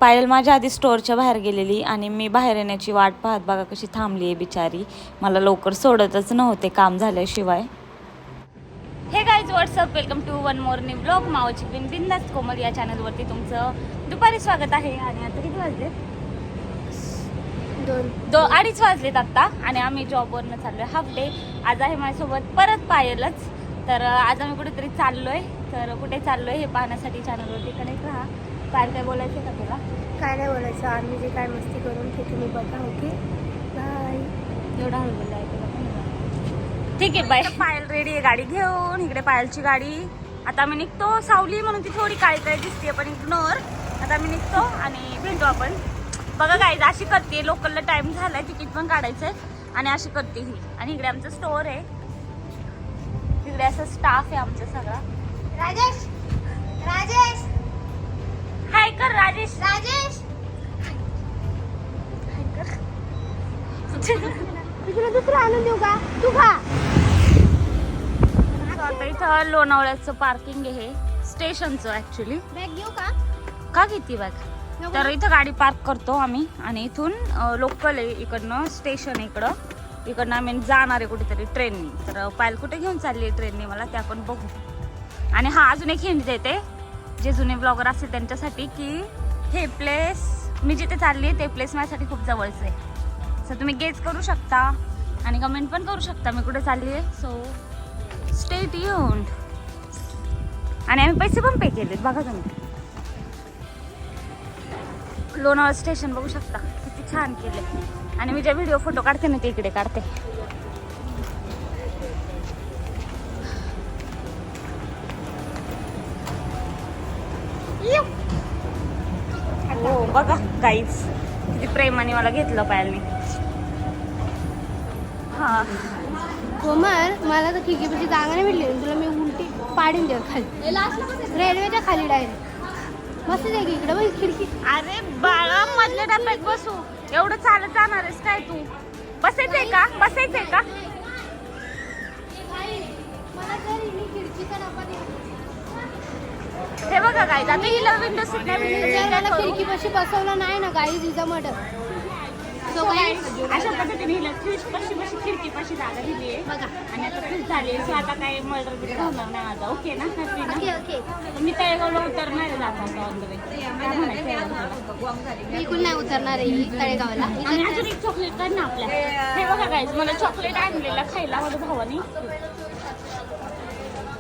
पायल माझ्या आधी स्टोअरच्या बाहेर गेलेली आणि मी बाहेर येण्याची वाट पाहत बघा कशी थांबली आहे बिचारी. मला लवकर सोडतच नव्हते काम झाल्याशिवाय. Hey guys what's up, welcome to one more new blog. मावची बिन बिंदास कोमल या चॅनलवरती तुमचं दुपारी स्वागत आहे. आणि आता किती वाजले? 2:30 वाजलेत आत्ता. आणि आम्ही जॉबवरनं चाललो आहे हाफ डे. आज आहे माझ्यासोबत परत पायलच. तर आज आम्ही कुठेतरी चाललोय. तर कुठे चाललोय हे पाहण्यासाठी चॅनलवरती कनेक्ट राहा. पायल काय बोलायचं का तुला? काय नाही बोलायचं, आम्ही जे काय मस्ती करून ते तुम्ही बघा. Okay bye. एवढा हळू बोलला आहे तुला? ठीक आहे बाय. पायल रेडी आहे गाडी घेऊन. इकडे पायलची गाडी. आता आम्ही निघतो. सावली म्हणून ती थोडी काळी काळी दिसते पण इग्नोर. आता आम्ही निघतो आणि भेटू आपण. बघा गाईज अशी करते. लोकलला टाइम झालाय, तिकीट पण काढायचंय आणि अशी करते ही. आणि इकडे आमचं स्टोअर आहे. तिकडे असं स्टाफ आहे आमचं सगळा. राजेश राजेश हाय कर राजेश. राजेश हाय कर. तुला दुसरं आणून देऊ का? तू खा. आता इथं लोणावळ्याचं पार्किंग आहे, स्टेशनचं ऍक्च्युली. बॅग घेऊ का? का घेते बॅग? तर इथं गाडी पार्क करतो आम्ही आणि इथून लोकल आहे, इकडनं स्टेशन आहे इकडनं आम्ही जाणार आहे कुठेतरी ट्रेननी. तर पायल कुठे घेऊन चालली आहे ट्रेननी मला ते आपण बघू. आणि हा अजून एक हिंट देते जे जुने ब्लॉगर असतील त्यांच्यासाठी की हे प्लेस मी जिथे चालली आहे ते प्लेस माझ्यासाठी खूप जवळचं आहे. सो तुम्ही गेस करू शकता आणि कमेंट पण करू शकता मी कुठे चालली आहे. So stay tuned. आणि आम्ही पैसे पण पे केलेत बघा तुम्ही. लोणावळा स्टेशन बघू शकता किती छान केले. आणि मी जे व्हिडिओ फोटो काढते ना ते इकडे काढते. हो बघा गाईज किती प्रेमाने मला घेतलं पायलने. हा कोमल, मला तर खिडकीपाशी जागा नाही भेटली. तुला मी उलटी पाडून देऊ खाली, रेल्वेच्या खाली डायरेक्ट. मस्त आहे की इकडे बघ खिडकी. अरे बाळा मधल्या डब्यात बसू. एवढं चालत जाणार आहेस काय तू? बसायचंय का? बसायचंय का? हे बघा गाईज आता हिला विंडो सीट नाही. खिडकीपाशी बसवलं नाही ना गाईज इजा मर्डर. सो अशा पद्धतीने हिला खिडकीपाशी जागा दिली आहे बघा. आणि आता खुश झाली. सो आता काय मर्डर बिर्डर होणार नाही माझा. ओके ना? हॅपी ना? Okay okay. मी तळेगावला उतरणार आहे जाता वगैरे. बिलकुल नाही उतरणार आहे ही तळेगावला. आणि अजून एक चॉकलेट काढ ना आपल्या. हे बघा गाईज मला चॉकलेट आणलेलं खायला माझ्या भावानी.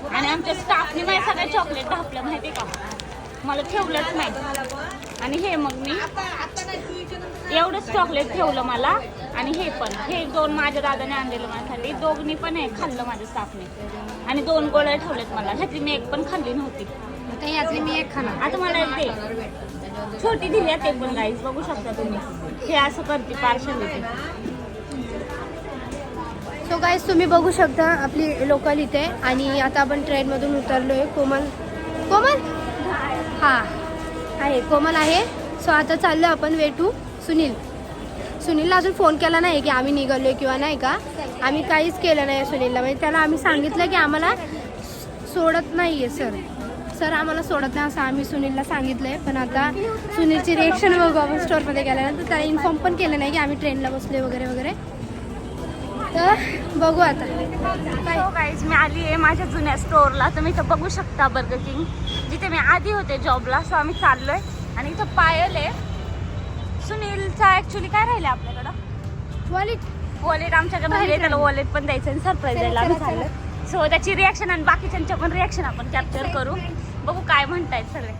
आणि आमच्या स्टाफने माझ्या सगळ्या चॉकलेट ढापल्या माहितीये का. मला ठेवलंच नाही. आणि हे मग मी एवढंच चॉकलेट ठेवलं मला. आणि हे पण हे 2 माझ्या दादाने आणलेलं माझ्यासाठी. दोघनी पण हे खाल्लं माझ्या स्टाफने. आणि 2 गोळ्या ठेवलेत मला. ह्यातली मी एक पण खाल्ली नव्हती. आता यातली मी एक खाणार. आता मला ते छोटी दिली ते पण गाईज बघू शकता तुम्ही. हे असं करते पार्शलिटी. सो गाईज तुम्ही बघू शकता आपली लोकल इथे. आणि आता आपण ट्रेनमधून उतरलोय. कोमल हा आहे, कोमल आहे. सो आता चाललो आपण वे टू सुनीलला अजून फोन केला नाही की आम्ही निघालोय किंवा नाही का. आम्ही काहीच केलं नाही सुनीलला. म्हणजे त्याला आम्ही सांगितलं की आम्हाला सोडत नाही आहे सर आम्हाला सोडत नाही असं आम्ही सुनीलला सांगितलंय. पण आता सुनीलची रिएक्शन बघू आपण स्टोअरमध्ये गेल्यानंतर. त्याला इन्फॉर्म पण केलं नाही की आम्ही ट्रेनला बसलोय वगैरे वगैरे. तर बघू आता काय. गाईज मी आली आहे माझ्या जुन्या स्टोअरला. तुम्ही इथं बघू शकता बर्गर किंग जिथे मी आधी होते जॉबला. सो आम्ही चाललोय. आणि इथं पायल आहे. सुनीलचा ऍक्च्युली काय राहिलं आपल्याकडं? वॉलेट आमच्याकडे राहिले. त्याला वॉलेट पण द्यायचं आणि सरप्राईज द्यायला आम्ही चाललोय. सो त्याची रिॲक्शन आणि बाकीच्यांच्या पण रिॲक्शन आपण कॅप्चर करू. बघू काय म्हणतायत सगळे.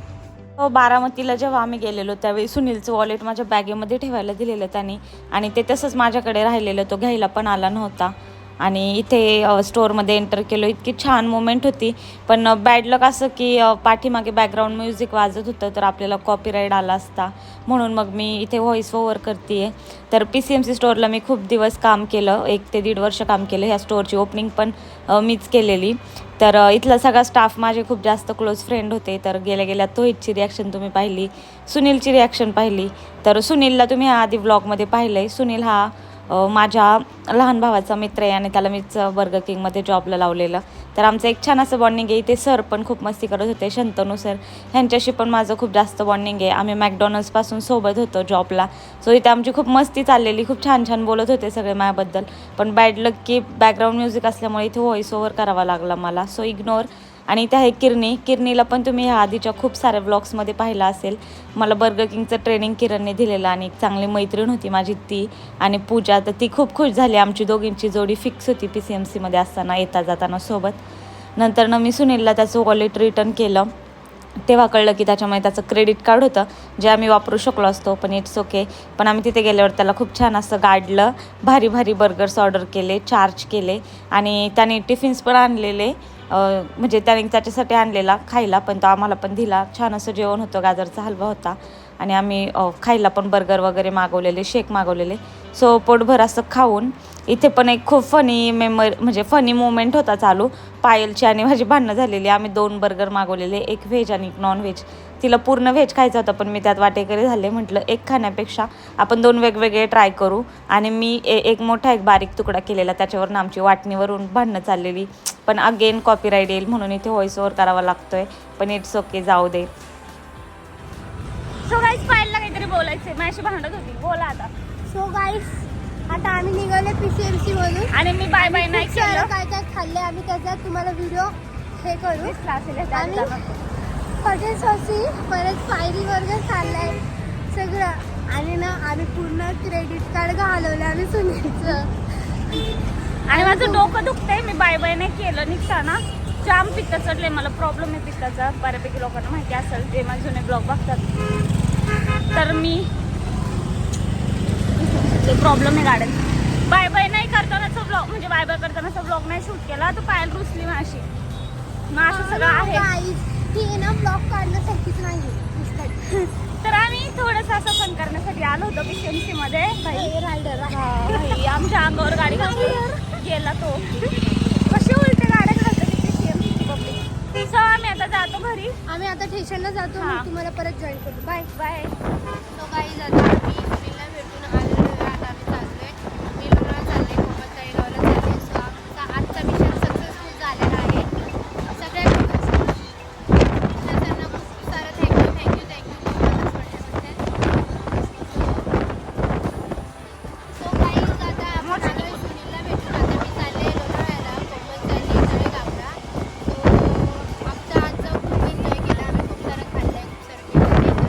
बारामतीला जेव्हा आम्ही गेलेलो त्यावेळी सुनीलचं वॉलेट माझ्या बॅगेमध्ये ठेवायला दिलेलं त्याने. आणि ते तसंच माझ्याकडे राहिलेलं. तो घ्यायला पण आला नव्हता. आणि इथे स्टोअरमध्ये एंटर केलो. इतकी छान मोमेंट होती. पण बॅड लक असं की पाठीमागे बॅकग्राऊंड म्युझिक वाजत होतं तर आपल्याला कॉपीराईट आला असता. म्हणून मग मी इथे व्हॉइस ओव्हर करते आहे. तर PCMC स्टोअरला मी खूप दिवस काम केलं. 1 ते 1.5 वर्ष काम केलं. ह्या स्टोअरची ओपनिंग पण मीच केलेली. तर इथला सगळा स्टाफ माझे खूप जास्त क्लोज फ्रेंड होते. तर गेल्या गेल्या तोहितची रिॲक्शन तुम्ही पाहिली. सुनीलची रिॲक्शन पाहिली. तर सुनीलला तुम्ही आधी व्लॉगमध्ये पाहिलं आहे. सुनील हा माझ्या लहान भावाचा मित्र आहे आणि त्याला मीच बर्गर किंगमध्ये जॉबला लावलेलं. तर आमचं एक छान असं बॉन्डिंग आहे. इथे सर पण खूप मस्ती करत होते, शंतनू सर, ह्यांच्याशी पण माझं खूप जास्त बॉन्डिंग आहे. आम्ही मॅकडॉनल्ड्सपासून सोबत होतो जॉबला. सो इथे आमची खूप मस्ती चाललेली, खूप छान छान बोलत होते सगळे माझ्याबद्दल. पण बॅड लक की बॅकग्राऊंड म्युझिक असल्यामुळे इथे व्हॉइस ओव्हर करावा लागला मला, सो इग्नोर. आणि इथे आहे किरणीला पण तुम्ही ह्या आधीच्या खूप साऱ्या व्लॉग्समध्ये पाहिलं असेल. मला बर्गर किंगचं ट्रेनिंग किरणने दिलेलं आणि एक चांगली मैत्रीण होती माझी ती आणि पूजा. तर ती खूप खुश झाली, आमची दोघींची जोडी फिक्स होती PCMCमध्ये असताना येता जाताना सोबत. नंतर मी सुनीलला त्याचं वॉलेट रिटर्न केलं. तेव्हा कळलं की त्याच्यामुळे त्याचं क्रेडिट कार्ड होतं जे आम्ही वापरू शकलो असतो, पण इट्स ओके. पण आम्ही तिथे गेल्यावर त्याला खूप छान असं गाडलं, भारी भारी बर्गर्स ऑर्डर केले, चार्ज केले आणि त्याने टिफिन्स पण आणलेले. म्हणजे त्याने त्याच्यासाठी आणलेला खायला, पण तो आम्हाला पण दिला. छान असं जेवण होतं, गाजरचा हलवा होता आणि आम्ही खायला पण बर्गर वगैरे मागवलेले, शेक मागवलेले. सो पोटभर असं खाऊन इथे पण एक खूप म्हणजे फनी मोमेंट होता चालू. पायलची आणि माझी भांडणं झालेली. आम्ही 2 बर्गर मागवलेले, एक व्हेज आणि एक नॉन व्हेज. तिला पूर्ण व्हेज खायचं होतं पण मी त्यात वाटेकरी झाले. म्हटलं एक खाण्यापेक्षा आपण 2 वेगवेगळे ट्राय करू आणि मी एक मोठा एक बारीक तुकडा केलेला, त्याच्यावरून आमची वाटणीवरून भांडणं चाललेली. पण अगेन कॉपीराईट येईल म्हणून इथे व्हॉइस ओव्हर करावा लागतोय, पण इट्स ओके, जाऊ दे. सो गाईस पायलला काहीतरी बोलायचंय, माझ्याशी भांडत होती, बोला आता. सो गाईस आता आम्ही निघाले PCMC मधून आणि मी बाय बाय नाही केलं. काय काय खाल्ले आम्ही त्याच्यात तुम्हाला व्हिडिओ हे करू. आणि हॉटेल सॉसी परत फायरी बर्गर खाल्लाय सगळं आणि ना आम्ही पूर्ण क्रेडिट कार्ड घालवलं आम्ही सुनीलचं. आणि माझं डोकं दुखतंय, मी बाय बाय नाही केलं. निघताना जाम पित्त चढले मला, प्रॉब्लेम आहे पित्ताचा. बऱ्यापैकी लोकांना माहिती असेल जे माझे जुने ब्लॉग बघतात. तर मी प्रॉब्लेम आहे गाड्यात. बाय बाय नाही करतानाचा ब्लॉग, म्हणजे बाय बाय करतानाचा ब्लॉग नाही शूट केला, तर पायल रुसली माझी. मग असं सगळं आहे. ती ना ब्लॉग काढण्यासाठीच नाही. तर आम्ही थोडंसं असं फन करण्यासाठी आलो होतो PCMC मध्ये. रायडर आमच्या अंगावर गाडी गेला तो. कशी उलटे गाड्या घालतो PCMC पब्लिक. सो आम्ही आता जातो घरी. आम्ही आता स्टेशनला जातो, मग तुम्हाला परत जॉईन करतो. Bye bye. तो काही जातो आम्ही सुनीलला भेटून आलेलो आहे. आता आम्ही चाललोय, मी लोणावळा चालले, कोमल तळेगावला चालले. सो आमचा आजचा मिशन सक्सेसफुल झालेला आहे. सगळ्या त्यांना खूप सारं थँक्यू तुम्हाला सोडल्याबद्दल. सो काही आता आपण आलोय सुनीलला भेटून. आता मी चालले लोणावळ्याला, कोमल चालली तळेगावला. सो आमचा आजचा खूप एन्जॉय केला आम्ही. खूप सारं खाल्लंय, खूप सारं केलं,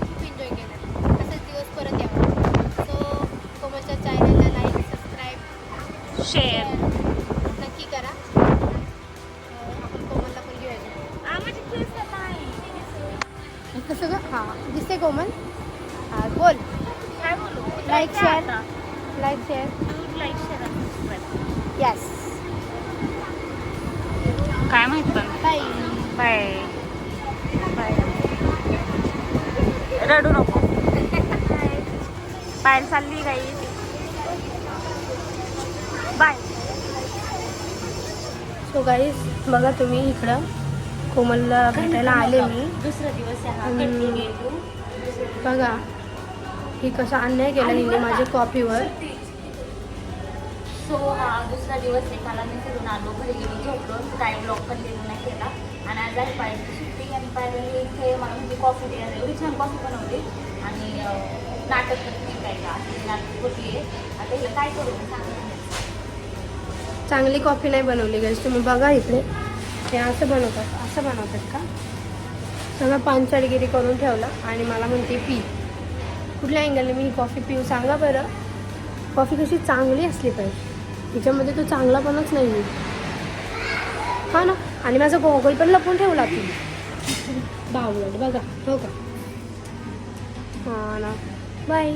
खूप एन्जॉय केलं. असाच दिवस परत यावा. सो कोमलच्या चॅनलला लाईक, सबस्क्राईब, शेअर नक्की करा. आपण कोमलला पण घेऊया. माझी केस नाही. कसं ग? हां दिसते कोमल. हां बोल. काय बोलू? Like share. Like share. Like share. Yes. काय माहित पण. बाय. Bye bye. रडू नको. पायल चालली काही. बाय. सो गाईस बघा तुम्ही इकडं कोमलला भेटायला आले मी. दुसरा दिवस बघा ही कसा अन्याय केला हिने माझ्या कॉफीवर. सो हा दुसरा दिवस आहे. मला मी फिरून आलो, घरी गेलो, झोपलो, काय ब्लॉग कंटिन्यू नाही केला. आणि आज आहे पायलची सुट्टी आणि पायलने इथे मला म्हणजे कॉफी द्यायला एवढी छान कॉफी बनवली आणि नाटक करते काय का नाटक होती आहे. आता हिला काय करू मी सांगा. चांगली कॉफी नाही बनवली गाईस. तुम्ही बघा इथे हे असं बनवतात का सगळं पानचडगिरी करून ठेवला आणि मला म्हणते पी. कुठल्या अँगलने मी ही कॉफी पिऊ सांगा बरं. कॉफी कशी चांगली असली पाहिजे, तिच्यामध्ये तो चांगलापणच नाही आहे. हा ना. आणि माझा गॉगल पण लपून ठेवला ती बावलट बघा. हो का. हां ना. बाय.